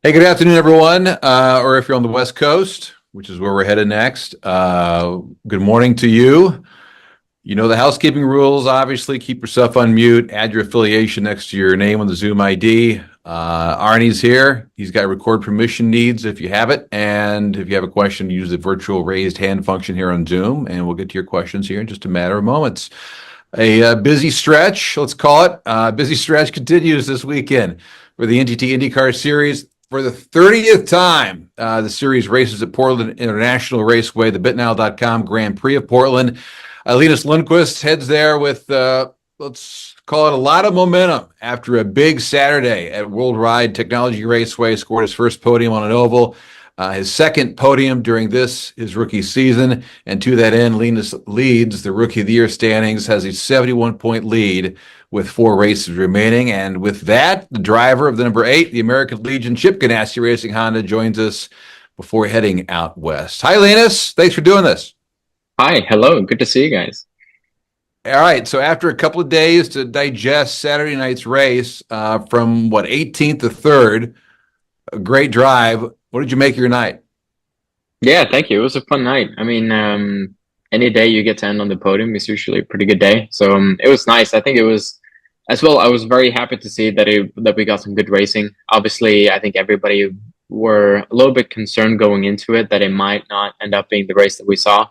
Hey, good afternoon, everyone. Or if you're on the West Coast, which is where we're headed next, good morning to you. You know the housekeeping rules, obviously. Keep yourself on mute, add your affiliation next to your name on the Zoom ID. Arnie's here. He's got record permission needs if you have it. And if you have a question, use the virtual raised hand function here on Zoom, and we'll get to your questions here in just a matter of moments. A busy stretch, let's call it. Busy stretch continues this weekend for the NTT IndyCar Series. For the 30th time, the series races at Portland International Raceway, the BitNow.com Grand Prix of Portland. Linus Lundqvist heads there with, let's call it, a lot of momentum after a big Saturday at World Ride Technology Raceway, scored his first podium on an oval. His second podium during his rookie season. And to that end, Linus leads the Rookie of the Year standings, has a 71-point lead with 4 races remaining. And with that, the driver of the number 8, the American Legion Chip Ganassi Racing Honda, joins us before heading out west. Hi, Linus. Thanks for doing this. Hi, hello. Good to see you guys. All right. So after a couple of days to digest Saturday night's race, from 18th to 3rd, a great drive. What did you make of your night? Yeah, thank you. It was a fun night. Any day you get to end on the podium is usually a pretty good day. So it was nice. I think it was as well. I was very happy to see that we got some good racing. Obviously, I think everybody were a little bit concerned going into it that it might not end up being the race that we saw.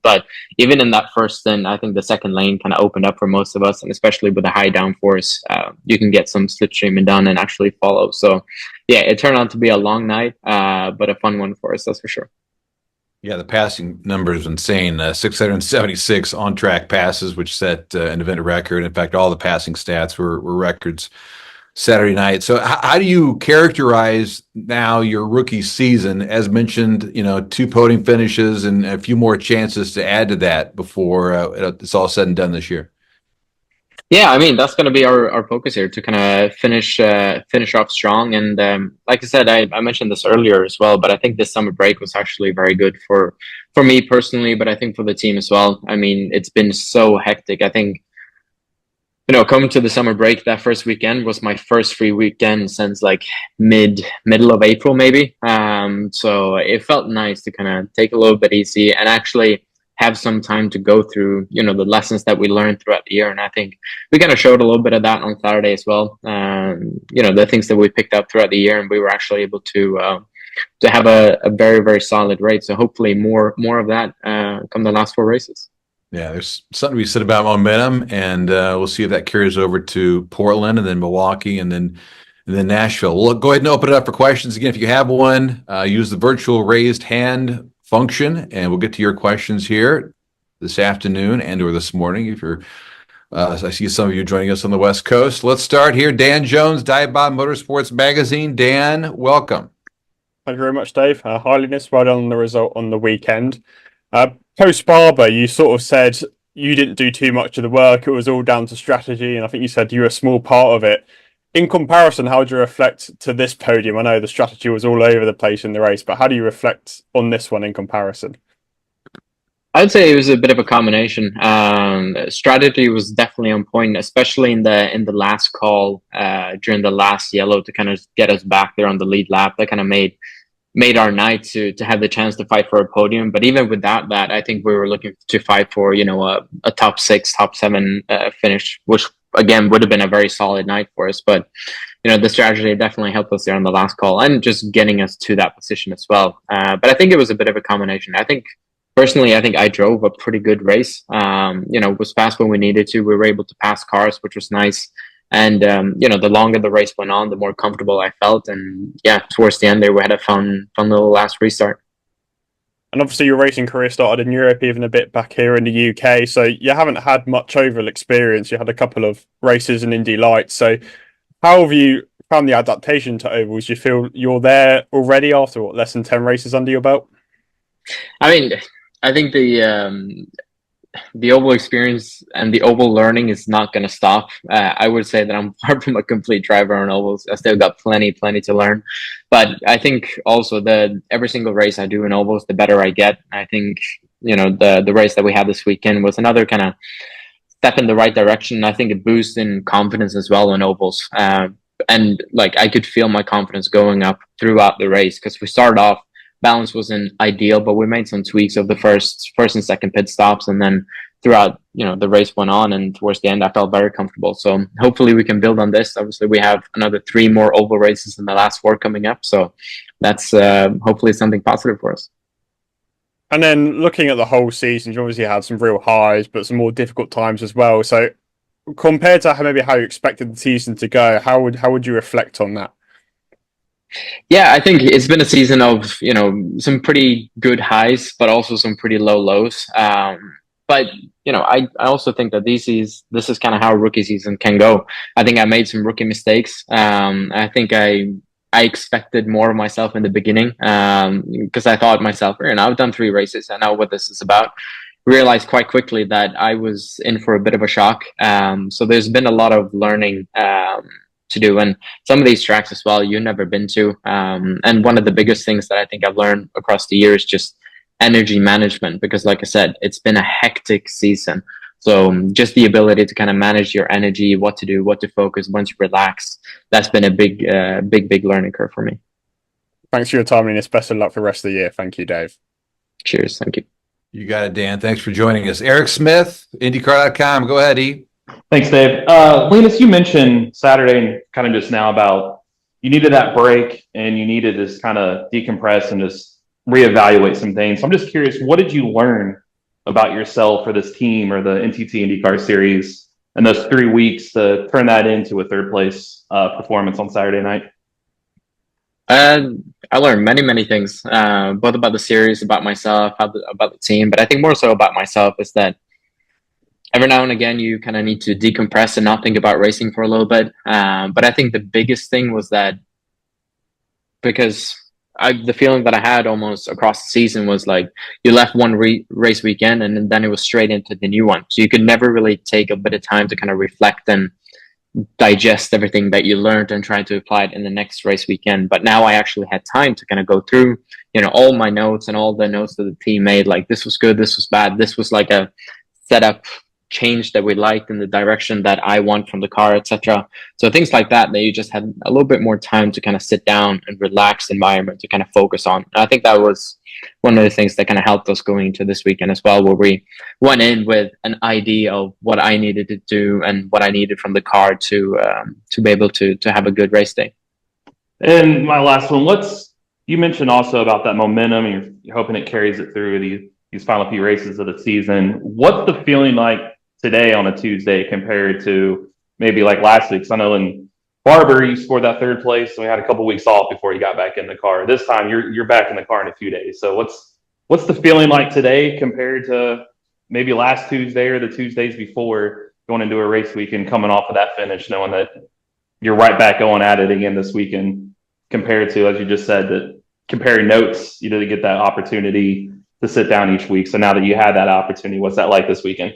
But even in that first stint, I think the second lane kind of opened up for most of us, and especially with the high downforce, you can get some slipstreaming done and actually follow. So yeah, it turned out to be a long night, but a fun one for us, that's for sure. Yeah, the passing number is insane. 676 on-track passes, which set an event record. In fact, all the passing stats were records Saturday night. So how do you characterize now your rookie season? As mentioned, 2 podium finishes and a few more chances to add to that before it's all said and done this year. Yeah, I mean that's going to be our focus here to kind of finish off strong. And like I said, I mentioned this earlier as well, but I think this summer break was actually very good for me personally, but I think for the team as well. I mean, it's been so hectic. I think coming to the summer break, that first weekend was my first free weekend since like middle of April, maybe. So it felt nice to kind of take a little bit easy and actually have some time to go through, the lessons that we learned throughout the year. And I think we kind of showed a little bit of that on Saturday as well. The things that we picked up throughout the year, and we were actually able to have a very, very solid race. So hopefully more of that come the last 4 races. Yeah, there's something to be said about momentum, and we'll see if that carries over to Portland and then Milwaukee and then Nashville. We'll go ahead and open it up for questions again. If you have one, use the virtual raised hand function, and we'll get to your questions here this afternoon and/or this morning. If you're, I see some of you joining us on the West Coast. Let's start here. Dan Jones, Dive Bomb Motorsports Magazine. Dan, welcome. Thank you very much, Dave. Hi, Linus. Well done on the result on the weekend. Post Barber, you sort of said you didn't do too much of the work. It was all down to strategy, and I think you said you were a small part of it. In comparison, how do you reflect to this podium? I know the strategy was all over the place in the race, but how do you reflect on this one in comparison? I'd say it was a bit of a combination. Strategy was definitely on point, especially in the last call during the last yellow to kind of get us back there on the lead lap. That kind of made our night to have the chance to fight for a podium. But even without that, I think we were looking to fight for a top 6, top 7 finish, which again would have been a very solid night for us. But the strategy definitely helped us there on the last call and just getting us to that position as well. But I think it was a bit of a combination. I think personally, I think I drove a pretty good race. Was fast when we needed to. We were able to pass cars, which was nice. And the longer the race went on, the more comfortable I felt. And yeah, towards the end there, we had a fun little last restart. And obviously, your racing career started in Europe, even a bit back here in the UK. So you haven't had much overall experience. You had a couple of races in Indy Lights. So how have you found the adaptation to ovals? Do you feel you're there already after less than 10 races under your belt? I mean, I think the oval experience and the oval learning is not going to stop. I would say that I'm far from a complete driver on ovals. I still got plenty to learn. But I think also every single race I do in ovals, the better I get. I think, the race that we had this weekend was another kind of step in the right direction. I think it boosts in confidence as well in ovals. and like I could feel my confidence going up throughout the race, because we started off, balance wasn't ideal, but we made some tweaks of the first and second pit stops, and then throughout, the race went on, and towards the end I felt very comfortable. So hopefully we can build on this. Obviously we have another 3 more oval races in the last 4 coming up, so that's hopefully something positive for us. And then looking at the whole season, you obviously had some real highs, but some more difficult times as well. So compared to how you expected the season to go, how would you reflect on that? Yeah, I think it's been a season of, some pretty good highs, but also some pretty low lows. But I also think that this is kind of how rookie season can go. I think I made some rookie mistakes. I think I expected more of myself in the beginning, because I thought myself, I've done 3 races, I know what this is about. Realized quite quickly that I was in for a bit of a shock. So there's been a lot of learning to do, and some of these tracks as well you've never been to. And one of the biggest things that I think I've learned across the years, just energy management, because like I said, it's been a hectic season. So just the ability to kind of manage your energy, what to do, what to focus, when to relax, that's been a big learning curve for me. Thanks for your time, Linus. Best of luck for the rest of the year. Thank you, Dave. Cheers. Thank you. You got it, Dan. Thanks for joining us. Eric Smith, IndyCar.com. Go ahead, E. Thanks, Dave. Linus, you mentioned Saturday kind of just now about you needed that break and you needed to just kind of decompress and just reevaluate some things. So I'm just curious, what did you learn about yourself or this team or the NTT IndyCar series in those 3 weeks to turn that into a third place performance on Saturday night? I learned many things, both about the series, about myself, about the team, but I think more so about myself is that every now and again you kind of need to decompress and not think about racing for a little bit. But I think the biggest thing was that, because the feeling that I had almost across the season was like you left one race weekend and then it was straight into the new one. So you could never really take a bit of time to kind of reflect and digest everything that you learned and try to apply it in the next race weekend. But now I actually had time to kind of go through, all my notes and all the notes that the team made, like this was good, this was bad, this was like a setup change that we liked in the direction that I want from the car, etc. So things like that you just had a little bit more time to kind of sit down and relax environment to kind of focus on. And I think that was one of the things that kind of helped us going into this weekend as well, where we went in with an idea of what I needed to do and what I needed from the car to be able to have a good race day. And my last one, you mentioned also about that momentum, and you're hoping it carries it through these final few races of the season. What's the feeling like today on a Tuesday compared to maybe like last week? 'Cause I know in Barber, you scored that third place, and we had a couple weeks off before you got back in the car. This time, you're back in the car in a few days. So what's the feeling like today compared to maybe last Tuesday or the Tuesdays before, going into a race weekend, coming off of that finish, knowing that you're right back going at it again this weekend, compared to, as you just said, that comparing notes, you didn't get that opportunity to sit down each week. So now that you had that opportunity, what's that like this weekend?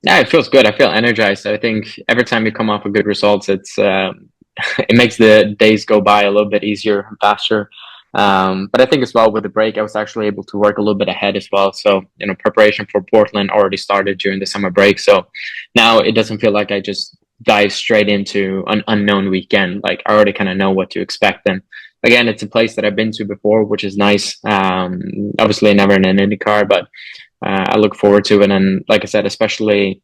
Yeah, it feels good. I feel energized. I think every time you come off with good results, it's it makes the days go by a little bit easier and faster. But I think as well with the break, I was actually able to work a little bit ahead as well. So, preparation for Portland already started during the summer break. So now it doesn't feel like I just dive straight into an unknown weekend. Like I already kind of know what to expect. And again, it's a place that I've been to before, which is nice. Obviously never in an IndyCar, but I look forward to it. And like I said, especially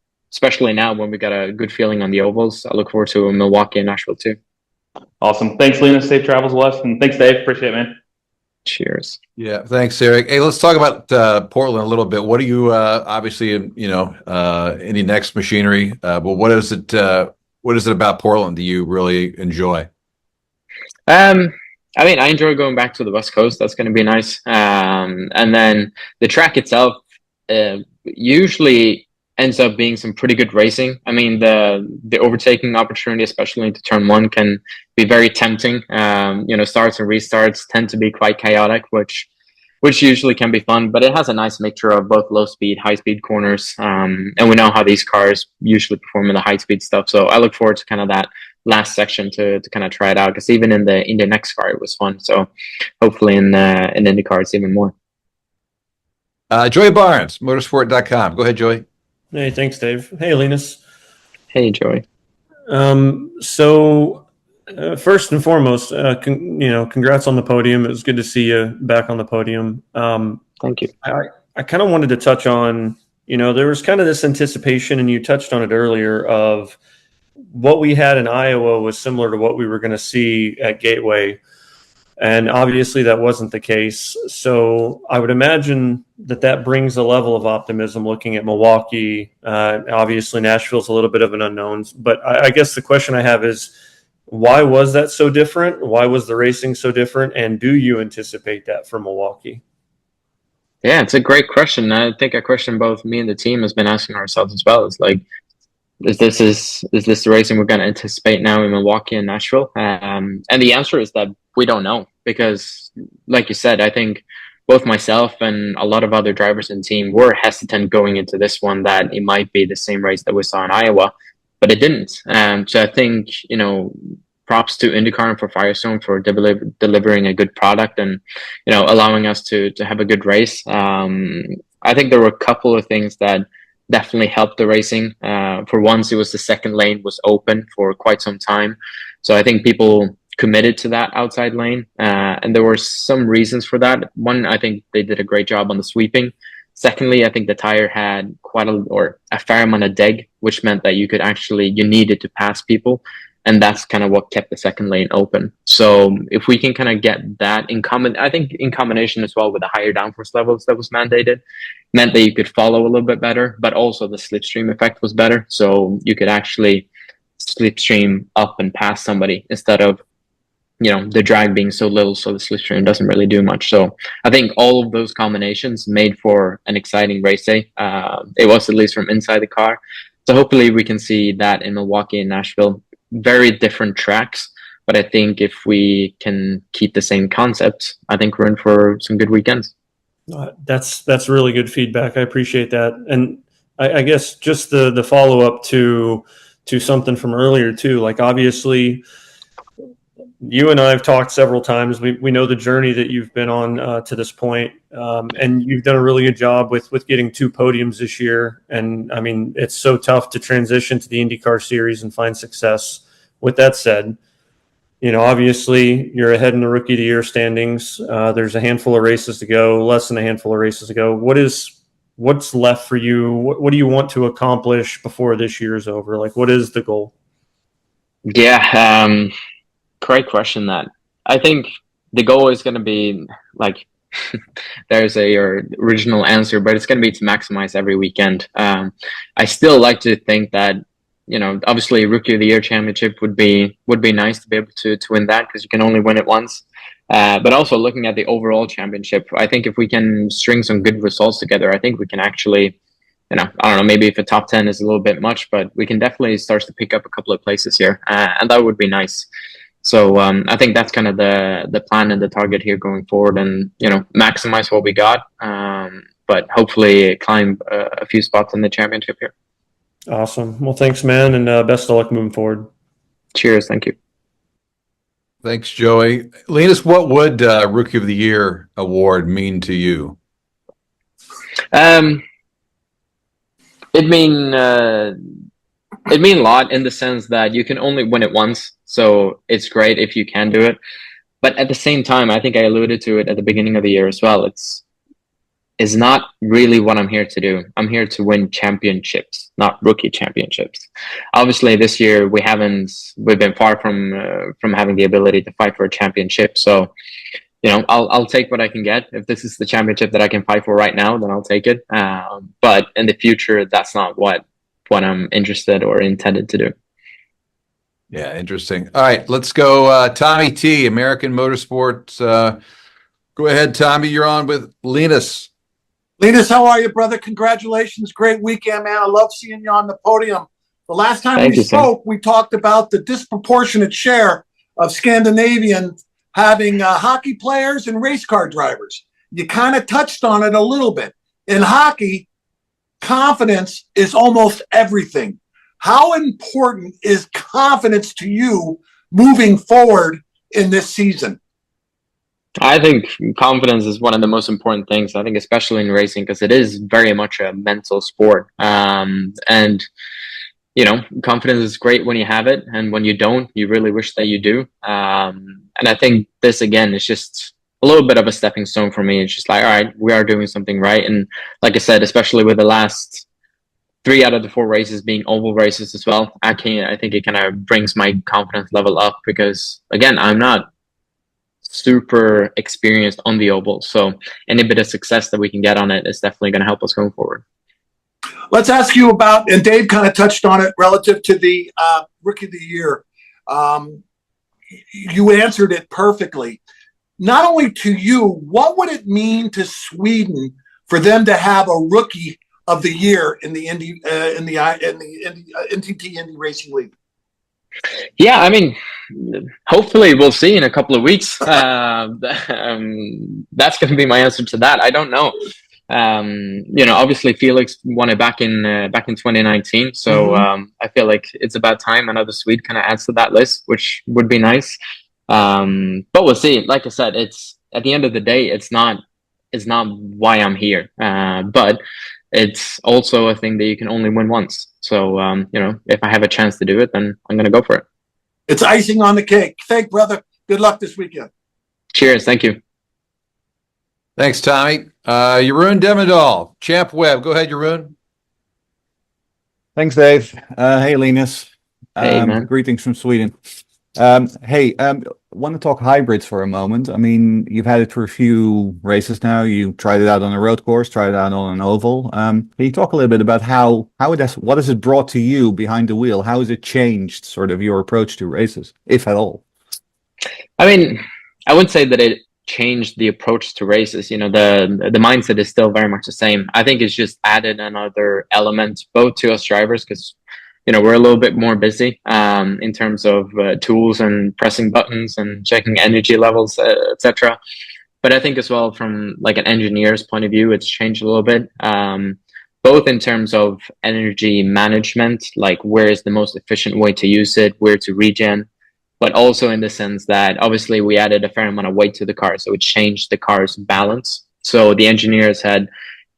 now when we got a good feeling on the ovals, I look forward to Milwaukee and Nashville too. Awesome. Thanks, Linus. Safe travels, Wes. And thanks, Dave. Appreciate it, man. Cheers. Yeah, thanks, Eric. Hey, let's talk about Portland a little bit. What do you obviously, any next machinery? But what is it about Portland do you really enjoy? I mean, I enjoy going back to the West Coast. That's going to be nice. And then the track itself usually ends up being some pretty good racing. I mean, the overtaking opportunity, especially into turn one, can be very tempting. Starts and restarts tend to be quite chaotic, which usually can be fun, but it has a nice mixture of both low speed, high speed corners. And we know how these cars usually perform in the high speed stuff. So I look forward to kind of that last section to kind of try it out, because even in the next car it was fun. So hopefully in IndyCar it's even more. Joey Barnes, motorsport.com. Go ahead, Joey. Hey, thanks, Dave. Hey, Linus. Hey, Joey. So First and foremost, congrats on the podium. It was good to see you back on the podium. Thank you. I kind of wanted to touch on, there was kind of this anticipation, and you touched on it earlier, of what we had in Iowa was similar to what we were going to see at Gateway. And obviously that wasn't the case. So I would imagine that brings a level of optimism looking at Milwaukee. Obviously Nashville's a little bit of an unknown, but I guess the question I have is, why was that so different? Why was the racing so different? And do you anticipate that for Milwaukee? Yeah, it's a great question. I think a question both me and the team has been asking ourselves as well. It's like, is this the racing we're going to anticipate now in Milwaukee and Nashville? And the answer is that we don't know, because, like you said, I think both myself and a lot of other drivers in the team were hesitant going into this one that it might be the same race that we saw in Iowa, but it didn't. So I think, props to IndyCar and for Firestone for delivering a good product and, allowing us to have a good race. I think there were a couple of things that definitely helped the racing. For once, it was the second lane was open for quite some time. So I think people committed to that outside lane. And there were some reasons for that. One, I think they did a great job on the sweeping. Secondly, I think the tire had a fair amount of deg, which meant that you needed to pass people. And that's kind of what kept the second lane open. So if we can kind of get that in combination as well with the higher downforce levels that was mandated, meant that you could follow a little bit better, but also the slipstream effect was better. So you could actually slipstream up and pass somebody instead of, the drag being so little, so the slipstream doesn't really do much. So I think all of those combinations made for an exciting race day. It was, at least from inside the car. So hopefully we can see that in Milwaukee and Nashville. Very different tracks, but I think if we can keep the same concept, I think we're in for some good weekends. That's really good feedback. I appreciate that. And I guess just the follow-up to something from earlier too, like obviously you and I have talked several times. We know the journey that you've been on to this point, and you've done a really good job with getting 2 podiums this year. And I mean, it's so tough to transition to the IndyCar series and find success. With that said, obviously you're ahead in the Rookie of the Year standings. There's a handful of races to go, less than a handful of races to go. What's left for you? What do you want to accomplish before this year's over? Like, what is the goal? Yeah, great question. That I think the goal is going to be like there's your original answer, but it's going to be to maximize every weekend. I still like to think that obviously Rookie of the Year championship would be nice to be able to win that, because you can only win it once. But also looking at the overall championship, I think if we can string some good results together, I think we can actually, I don't know, maybe if a top 10 is a little bit much, but we can definitely start to pick up a couple of places here, and that would be nice. So I think that's kind of the plan and the target here going forward, and maximize what we got, but hopefully climb a few spots in the championship here. Awesome. Well, thanks, man, and best of luck moving forward. Cheers. Thank you. Thanks, Joey. Linus, what would Rookie of the Year award mean to you? It mean a lot, in the sense that you can only win it once, so it's great if you can do it. But at the same time, I think I alluded to it at the beginning of the year as well. It's not really what I'm here to do. I'm here to win championships, not rookie championships. Obviously, this year we've been far from having the ability to fight for a championship. So, I'll take what I can get. If this is the championship that I can fight for right now, then I'll take it. But in the future, that's not what I'm interested or intended to do. Yeah, interesting. All right, let's go. Tommy T, American Motorsports. Go ahead, Tommy. You're on with Linus. Linus, how are you, brother? Congratulations. Great weekend, man. I love seeing you on the podium. The last time we spoke, we talked about the disproportionate share of Scandinavian having hockey players and race car drivers. You kind of touched on it a little bit. In hockey, confidence is almost everything. How important is confidence to you moving forward in this season? I think confidence is one of the most important things. I think especially in racing, because it is very much a mental sport. And confidence is great when you have it, and when you don't, you really wish that you do. And I think this again is just a little bit of a stepping stone for me. It's just like, all right, we are doing something right. And like I said, especially with the last 3 out of the 4 races being oval races as well, I think it kind of brings my confidence level up, because again, I'm not super experienced on the oval. So any bit of success that we can get on it is definitely going to help us going forward. Let's ask you about, and Dave kind of touched on it relative to the Rookie of the Year. You answered it perfectly. Not only to you, what would it mean to Sweden for them to have a Rookie of the Year in the NTT Indy Racing League? Yeah, I mean, hopefully we'll see in a couple of weeks. That's going to be my answer to that. I don't know. Obviously Felix won it back in 2019, so I feel like it's about time another Swede kind of adds to that list, which would be nice. But we'll see. Like I said, it's at the end of the day, it's not why I'm here, but it's also a thing that you can only win once. So if I have a chance to do it, then I'm going to go for it. It's icing on the cake. Thank brother. Good luck this weekend. Cheers. Thank you. Thanks, Tommy. Jeroen Demidal, Champ Web. Go ahead, Jeroen. Thanks, Dave. Hey, Linus. Hey, man. Greetings from Sweden. Want to talk hybrids for a moment. I mean, you've had it for a few races now. You tried it out on a road course, tried it out on an oval. Can you talk a little bit about what has it brought to you behind the wheel? How has it changed sort of your approach to races, if at all? I mean, I wouldn't say that it changed the approach to races. The mindset is still very much the same. I think it's just added another element both to us drivers, because we're a little bit more busy in terms of tools and pressing buttons and checking energy levels, etc. But I think as well from like an engineer's point of view, it's changed a little bit, both in terms of energy management, like where is the most efficient way to use it, where to regen, but also in the sense that obviously we added a fair amount of weight to the car, so it changed the car's balance. So the engineers had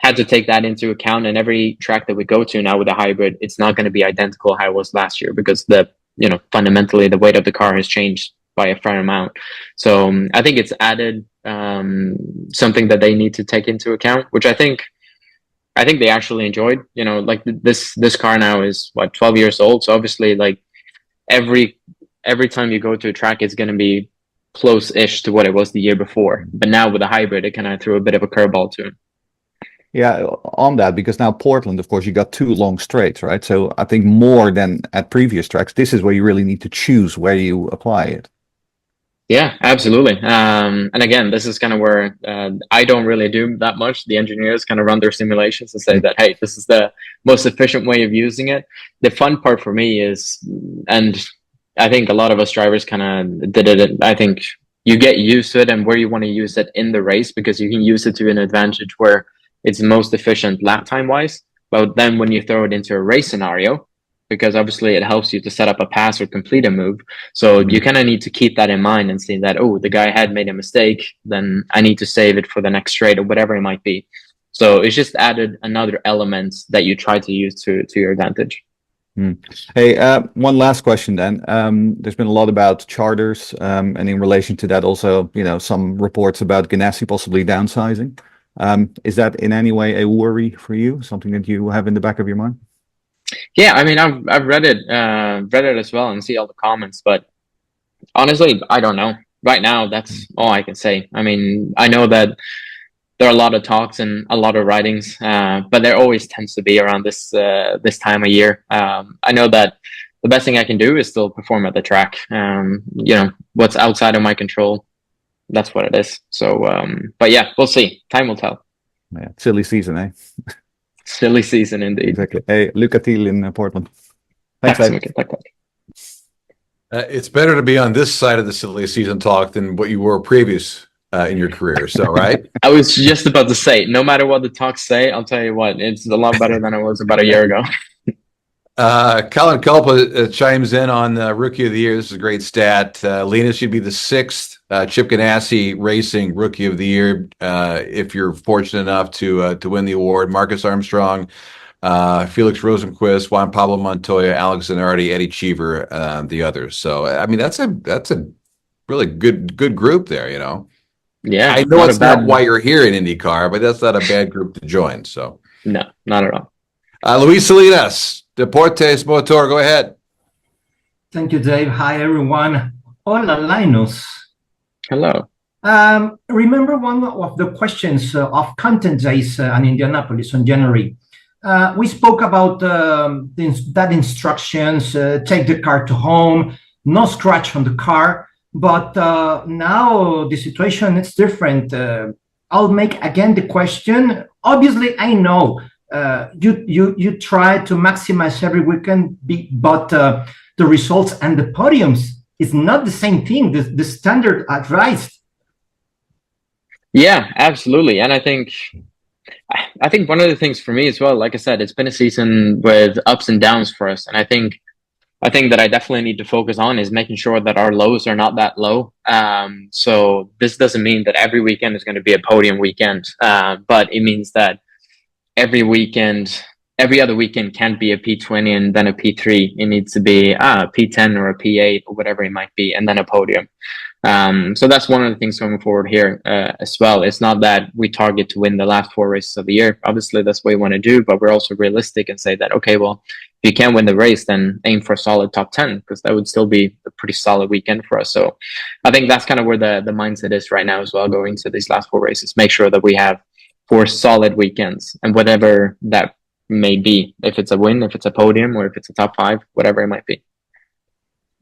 to take that into account, and every track that we go to now with a hybrid, it's not going to be identical how it was last year, because fundamentally the weight of the car has changed by a fair amount. So I think it's added something that they need to take into account, which I think they actually enjoyed. Like this car now is 12 years old, so obviously like every time you go to a track, it's going to be close-ish to what it was the year before. But now with a hybrid, it kind of threw a bit of a curveball to it. Yeah, on that, because now Portland, of course, you got 2 long straights, right? So I think more than at previous tracks, this is where you really need to choose where you apply it. Yeah, absolutely. And again, this is kind of where I don't really do that much. The engineers kind of run their simulations and say that, hey, this is the most efficient way of using it. The fun part for me is, and I think a lot of us drivers kind of did it, I think you get used to it and where you want to use it in the race, because you can use it to an advantage where it's most efficient lap time wise. But then when you throw it into a race scenario, because obviously it helps you to set up a pass or complete a move, so you kind of need to keep that in mind and see that, oh, the guy had made a mistake, then I need to save it for the next straight or whatever it might be. So it's just added another element that you try to use to your advantage. Hey, one last question then. There's been a lot about charters, and in relation to that also, some reports about Ganassi possibly downsizing. Is that in any way a worry for you? Something that you have in the back of your mind? Yeah, I mean, I've read it as well and see all the comments, but honestly, I don't know. Right now, that's all I can say. I mean, I know that there are a lot of talks and a lot of writings, but there always tends to be around this time of year. I know that the best thing I can do is still perform at the track. What's outside of my control, that's what it is. So, but yeah, we'll see. Time will tell. Yeah, silly season, eh? Silly season indeed. Exactly. Hey, Luca Thiel in Portland. Thanks, Dave. It's better to be on this side of the silly season talk than what you were previous in your career. So, right? I was just about to say, no matter what the talks say, I'll tell you what, it's a lot better than it was about a year ago. Colin Culpa chimes in on Rookie of the Year. This is a great stat. Linus should be the 6th Chip Ganassi Racing Rookie of the Year if you're fortunate enough to win the award. Marcus Armstrong Felix Rosenquist, Juan Pablo Montoya, Alex Zanardi, Eddie Cheever, the others. So I mean that's a really good group there. Yeah, I know it's not why you're here in IndyCar, but that's not a bad group to join. So no, not at all. Luis Salinas, Deportes Motor, go ahead. Thank you, Dave. Hi, everyone. Hola, Linus. Hello. Remember one of the questions of content days in Indianapolis on January. We spoke about that instructions, take the car to home, no scratch on the car. But now the situation is different. I'll make again the question. Obviously, I know you try to maximize every weekend, but the results and the podiums is not the same thing. The standard advised. Yeah, absolutely. And I think one of the things for me as well, like I said, it's been a season with ups and downs for us. And I think that I definitely need to focus on is making sure that our lows are not that low. So this doesn't mean that every weekend is going to be a podium weekend, but it means that every other weekend can't be a P20 and then a P3. It needs to be a P10 or a P8 or whatever it might be, and then a podium. So that's one of the things going forward here as well. It's not that we target to win the last 4 races of the year. Obviously, that's what we want to do, but we're also realistic and say that, okay, well, if you can't win the race, then aim for a solid top 10, because that would still be a pretty solid weekend for us. So I think that's kind of where the mindset is right now as well, going to these last 4 races. Make sure that we have 4 solid weekends, and whatever that may be, if it's a win, if it's a podium, or if it's a top 5, whatever it might be.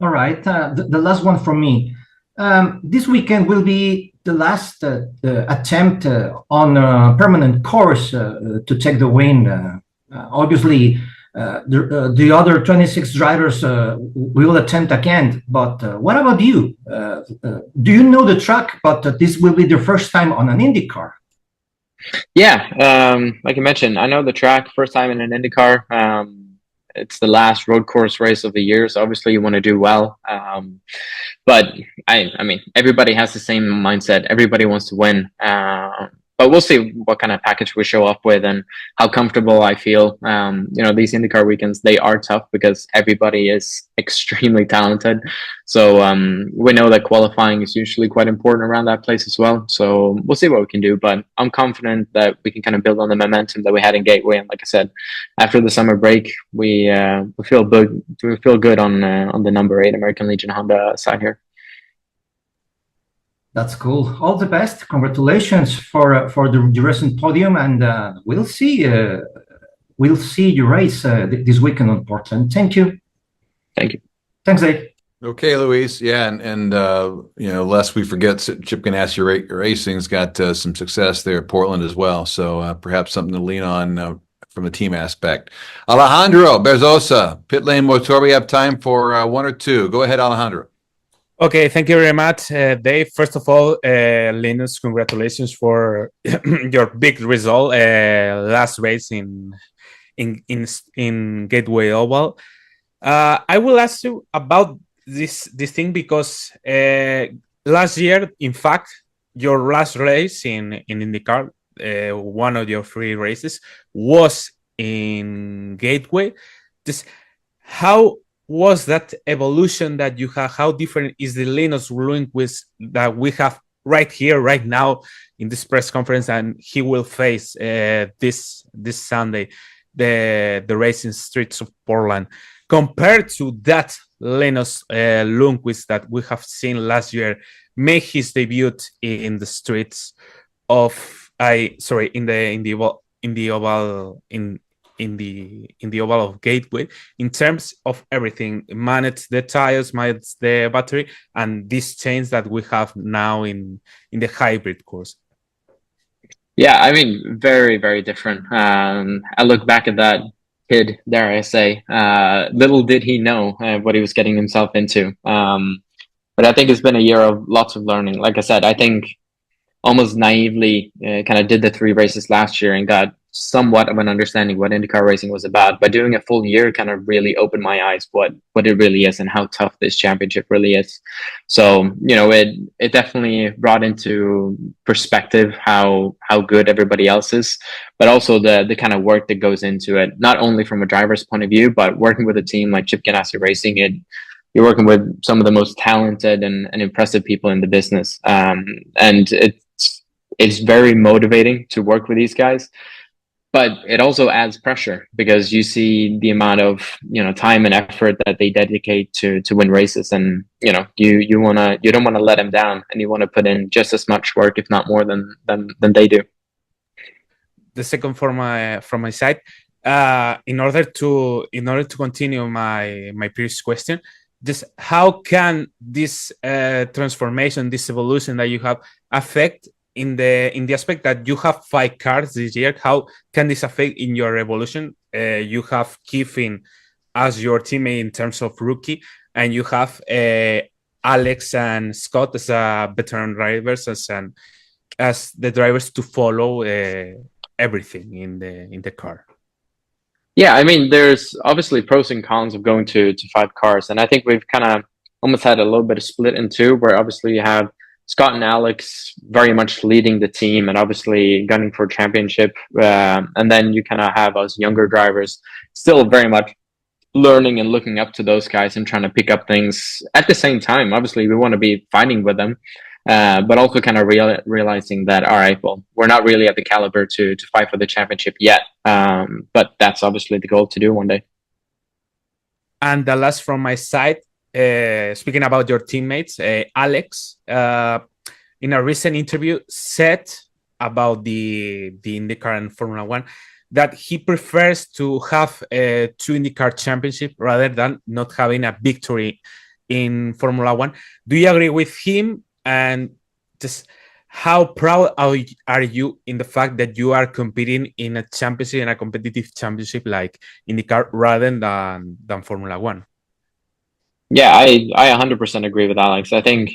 All right. The last one from me. This weekend will be the last attempt on a permanent course to take the win. Obviously, the other 26 drivers will attempt again. But what about you? Do you know the track? But this will be the first time on an IndyCar. Yeah, like you mentioned, I know the track. First time in an IndyCar. It's the last road course race of the year, so obviously you want to do well. But I mean, everybody has the same mindset. Everybody wants to win. But we'll see what kind of package we show up with and how comfortable I feel. These IndyCar weekends, they are tough because everybody is extremely talented. So we know that qualifying is usually quite important around that place as well. So we'll see what we can do. But I'm confident that we can kind of build on the momentum that we had in Gateway. And like I said, after the summer break, we feel good. We feel good on the number 8 American Legion Honda side here. That's cool. All the best. Congratulations for the recent podium, and we'll see you race this weekend on Portland. Thank you. Thank you. Thanks, Dave. Okay, Luis. Yeah, and lest we forget, Chip Ganassi Racing's got some success there at Portland as well. So perhaps something to lean on from a team aspect. Alejandro Berzosa, Pit Lane Motor. We have time for 1 or 2. Go ahead, Alejandro. Okay, thank you very much, Dave. First of all, Linus, congratulations for your big result last race in Gateway Oval. I will ask you about this thing because last year, in fact, your last race in IndyCar, one of your 3 races, was in Gateway. How was that evolution that you have? How different is the Linus Lundqvist that we have right here, right now in this press conference, and he will face this Sunday, the racing streets of Portland, compared to that Linus Lundqvist that we have seen last year make his debut in the streets of in the oval of Gateway, in terms of everything, manage the tires, manage the battery, and this change that we have now in the hybrid course? Yeah, I mean, very, very different. I look back at that kid, dare I say, little did he know what he was getting himself into. But I think it's been a year of lots of learning. Like I said, I think almost naively kind of did the 3 races last year and got somewhat of an understanding what IndyCar racing was about. But doing a full year kind of really opened my eyes what it really is and how tough this championship really is. So, you know, it definitely brought into perspective how good everybody else is, but also the kind of work that goes into it, not only from a driver's point of view, but working with a team like Chip Ganassi Racing. You're working with some of the most talented and impressive people in the business. And it's very motivating to work with these guys. But it also adds pressure because you see the amount of, you know, time and effort that they dedicate to win races, and you know you don't want to let them down, and you want to put in just as much work, if not more, than they do. The second from my side, in order to continue my previous question, just how can this transformation, this evolution that you have affect in the aspect that you have 5 cars this year? How can this affect in your evolution? You have Kiffin as your teammate in terms of rookie, and you have Alex and Scott as veteran drivers, as the drivers to follow everything in the car. Yeah, I mean, there's obviously pros and cons of going to 5 cars, and I think we've kind of almost had a little bit of split in 2, where obviously you have Scott and Alex very much leading the team and obviously gunning for a championship. And then you kind of have us younger drivers still very much learning and looking up to those guys and trying to pick up things at the same time. Obviously, we want to be fighting with them, but also kind of realizing that, all right, well, we're not really at the caliber to fight for the championship yet. But that's obviously the goal to do one day. And the last from my side, speaking about your teammates, Alex, in a recent interview, said about the IndyCar and Formula One that he prefers to have 2 IndyCar championships rather than not having a victory in Formula One. Do you agree with him? And just how proud are you in the fact that you are competing in a championship, in a competitive championship like IndyCar, rather than Formula One? Yeah, I 100% agree with Alex. I think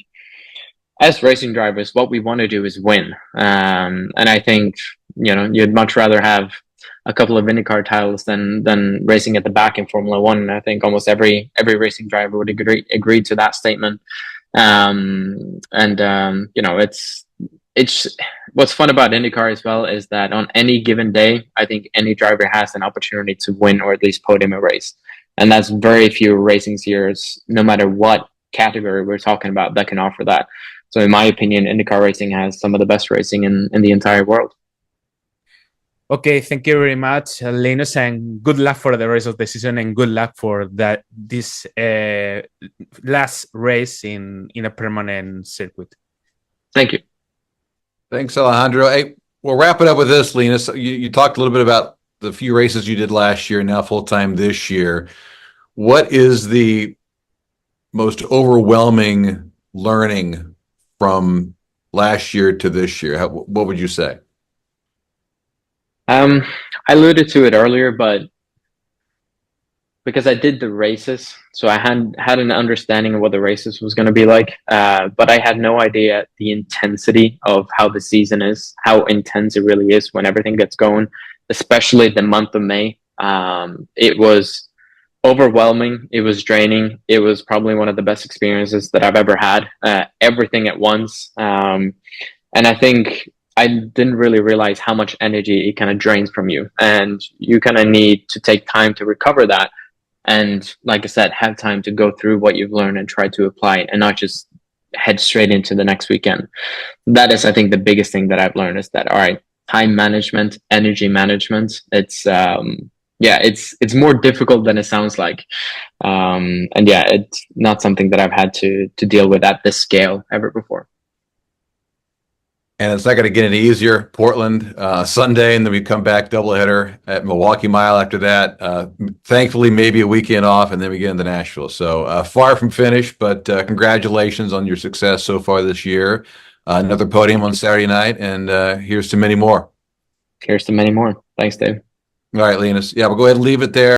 as racing drivers, what we want to do is win. And I think, you know, you'd much rather have a couple of IndyCar titles than racing at the back in Formula One. And I think almost every racing driver would agree to that statement. You know, it's what's fun about IndyCar as well is that on any given day, I think any driver has an opportunity to win or at least podium a race. And that's very few racing series, no matter what category we're talking about, that can offer that. So in my opinion, IndyCar racing has some of the best racing in the entire world. Okay, thank you very much, Linus, and good luck for the rest of the season, and good luck for this last race in a permanent circuit. Thank you. Thanks, Alejandro. Hey, we'll wrap it up with this, Linus. You talked a little bit about the few races you did last year, now full-time this year. What is the most overwhelming learning from last year to this year? What would you say? I alluded to it earlier, but because I did the races, so I had an understanding of what the races was going to be like, but I had no idea the intensity of how the season is, how intense it really is when everything gets going, especially the month of May. It was overwhelming. It was draining. It was probably one of the best experiences that I've ever had, everything at once. And I think I didn't really realize how much energy it kind of drains from you, and you kind of need to take time to recover that. And like I said, have time to go through what you've learned and try to apply it, and not just head straight into the next weekend. That is, I think, the biggest thing that I've learned is that, all right, time management, energy management, it's more difficult than it sounds like. And yeah, it's not something that I've had to deal with at this scale ever before. And it's not going to get any easier. Portland, Sunday, and then we come back doubleheader at Milwaukee Mile after that. Thankfully, maybe a weekend off, and then we get into Nashville. So far from finished, but congratulations on your success so far this year. Another podium on Saturday night, and here's to many more. Here's to many more. Thanks, Dave. All right, Linus. Yeah, we'll go ahead and leave it there.